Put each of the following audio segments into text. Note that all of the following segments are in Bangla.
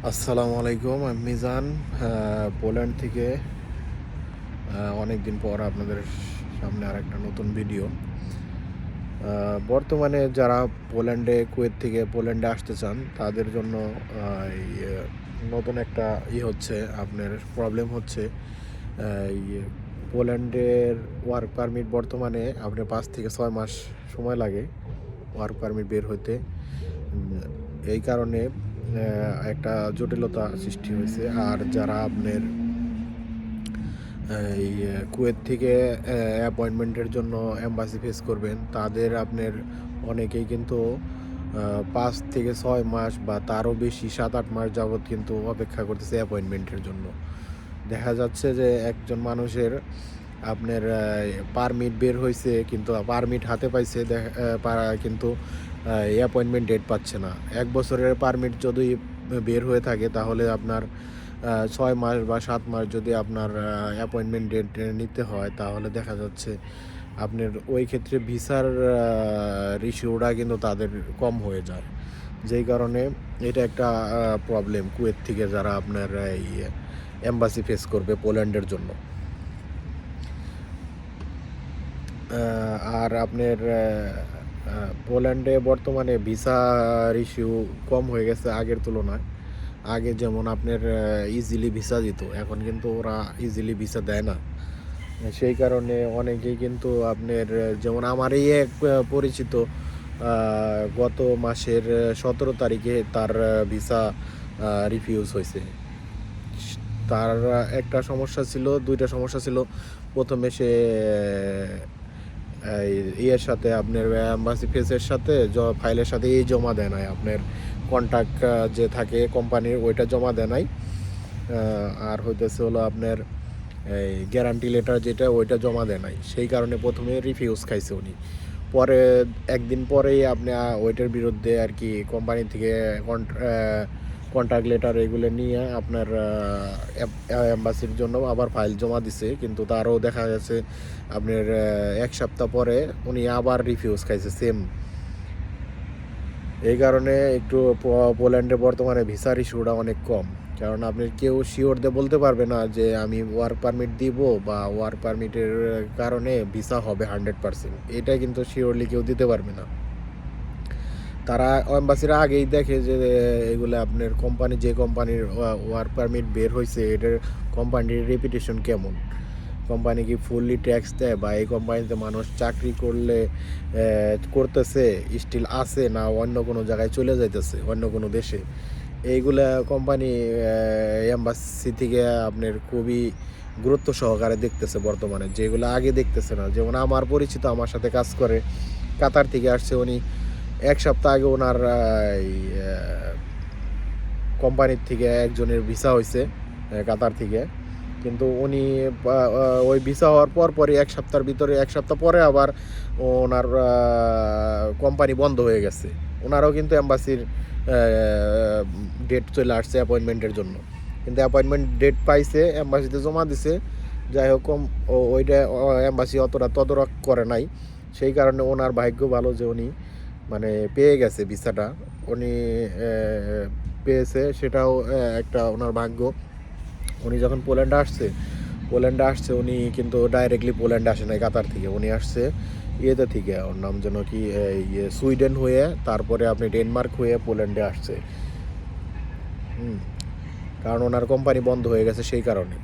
আসসালামু আলাইকুম, আমি মিজান পোল্যান্ড থেকে। অনেক দিন পর আপনাদের সামনে আর একটা নতুন ভিডিও। বর্তমানে যারা কুয়েত থেকে পোল্যান্ডে আসতে চান তাদের জন্য এই নতুন একটা হচ্ছে, আপনার প্রবলেম হচ্ছে। এই পোল্যান্ডের ওয়ার্ক পারমিট বর্তমানে আপনার 5 থেকে 6 মাস সময় লাগে ওয়ার্ক পারমিট বের হইতে। এই কারণে একটা জটিলতা সৃষ্টি হয়েছে। আর যারা আপনার এই কুয়েত থেকে অ্যাপয়েন্টমেন্টের জন্য এম্বাসি ফেস করবেন, তাদের আপনার অনেকেই কিন্তু 5 থেকে 6 মাস বা তারও বেশি 7-8 মাস যাবৎ কিন্তু অপেক্ষা করতেছে অ্যাপয়েন্টমেন্টের জন্য। দেখা যাচ্ছে যে একজন মানুষের আপনার পারমিট বের হয়েছে, কিন্তু পারমিট হাতে পাইছে, কিন্তু অ্যাপয়েন্টমেন্ট ডেট পাচ্ছে না। 1 বছরের পারমিট যদি বের হয়ে থাকে তাহলে আপনার 6 মাস বা 7 মাস যদি আপনার অ্যাপয়েন্টমেন্ট ডেট নিতে হয়, তাহলে দেখা যাচ্ছে আপনার ওই ক্ষেত্রে ভিসার রিসিউটা কিন্তু তাদের কম হয়ে যায়। যেই কারণে এটা একটা প্রবলেম কুয়েত থেকে যারা আপনার এই এম্বাসি ফেস করবে পোল্যান্ডের জন্য। আর আপনার পোল্যান্ডে বর্তমানে ভিসা ইস্যু কম হয়ে গেছে আগের তুলনায়। আগে যেমন আপনার ইজিলি ভিসা দিত, এখন কিন্তু ওরা ইজিলি ভিসা দেয় না। সেই কারণে অনেকেই কিন্তু আপনার, যেমন আমারই এক পরিচিত গত মাসের 17 তারিখে তার ভিসা রিফিউজ হয়েছে। তার একটা সমস্যা ছিল, দুইটা সমস্যা ছিল। প্রথমে সে ইয়ের সাথে আপনার অ্যাম্বাসি ফেসের সাথে ফাইলের সাথে জমা দেয় নাই, আপনার কন্ট্যাক্ট যে থাকে কোম্পানির ওইটা জমা দেয় নাই। আর হইতেছে হলো আপনার এই গ্যারান্টি লেটার যেটা, ওইটা জমা দেয় নাই। সেই কারণে প্রথমে রিফিউজ খাইছে উনি। পরে একদিন পরেই আপনি ওইটার বিরুদ্ধে আর কি কোম্পানি থেকে কন্ট্রাক্ট লেটার এগুলো নিয়ে আপনার এম্বাসির জন্য আবার ফাইল জমা দিছে, কিন্তু তারও দেখা গেছে আপনার 1 সপ্তাহ পরে উনি আবার রিফিউজ খাইছে সেম। এই কারণে একটু পোল্যান্ডে বর্তমানে ভিসার ইস্যুটা অনেক কম। কারণ আপনি কেউ শিওর দিয়ে বলতে পারবে না যে আমি ওয়ার্ক পারমিট দিব বা ওয়ার্ক পারমিটের কারণে ভিসা হবে 100%, এটা কিন্তু শিওরলি কেউ দিতে পারবে না। তারা এম্বাসিরা আগেই দেখে যে এগুলো আপনার কোম্পানি, যে কোম্পানির ওয়ার্ক পারমিট বের হয়েছে, এটার কোম্পানির রেপুটেশন কেমন, কোম্পানি কি ফুললি ট্যাক্স দেয়, বা এই কোম্পানিতে মানুষ চাকরি করতেছে স্টিল আছে, না অন্য কোনো জায়গায় চলে যাইতেছে অন্য কোনো দেশে। এইগুলা কোম্পানি এম্বাসি থেকে আপনার খুবই গুরুত্ব সহকারে দেখতেছে বর্তমানে, যেগুলো আগে দেখতেছে না। যেমন আমার পরিচিত আমার সাথে কাজ করে, কাতার থেকে আসছে উনি। 1 সপ্তাহ আগে ওনার কোম্পানির থেকে একজনের ভিসা হয়েছে কাতার থেকে, কিন্তু উনি ওই ভিসা হওয়ার পরই 1 সপ্তাহের ভিতরে, 1 সপ্তাহ পরে আবার ওনার কোম্পানি বন্ধ হয়ে গেছে। ওনারও কিন্তু এম্বাসির ডেট চলে আসছে অ্যাপয়েন্টমেন্টের জন্য, কিন্তু অ্যাপয়েন্টমেন্ট ডেট পাইছে, এম্বাসিতে জমা দিছে। যাই হোক, ওইটা এম্বাসি অতটা তদারক করে নাই। সেই কারণে ওনার ভাগ্য ভালো যে উনি মানে পেয়ে গেছে ভিসাটা। উনি পেয়েছে, সেটাও একটা ওনার ভাগ্য। উনি যখন পোল্যান্ডে আসছে উনি কিন্তু ডাইরেক্টলি পোল্যান্ডে আসে নাই কাতার থেকে, উনি আসছে ইয়েতে থেকে, ওর নাম যেন কি, সুইডেন হয়ে, তারপরে আপনি ডেনমার্ক হয়ে পোল্যান্ডে আসছে। কারণ ওনার কোম্পানি বন্ধ হয়ে গেছে সেই কারণে।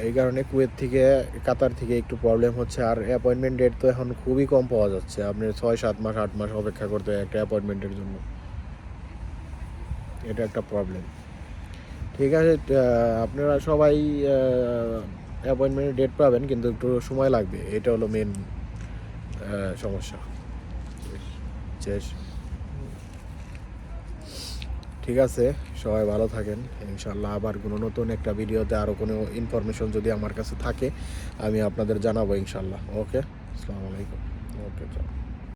এই কারণে কুয়েত থেকে, কাতার থেকে একটু প্রবলেম হচ্ছে। আর অ্যাপয়েন্টমেন্ট ডেট তো এখন খুবই কম পাওয়া যাচ্ছে, আপনি 6-7 মাস 8 মাস অপেক্ষা করতে হয় একটা অ্যাপয়েন্টমেন্টের জন্য। এটা একটা প্রবলেম। ঠিক আছে, আপনারা সবাই অ্যাপয়েন্টমেন্টের ডেট পাবেন, কিন্তু একটু সময় লাগবে, এটা হলো মেন সমস্যা। শেষ। ঠিক আছে, সবাই ভালো থাকেন। ইনশাল্লাহ আবার কোনো নতুন একটা ভিডিওতে আরও কোনো ইনফরমেশন যদি আমার কাছে থাকে আমি আপনাদের জানাবো ইনশাল্লাহ। ওকে, আসসালামু আলাইকুম। ওকে, চলো।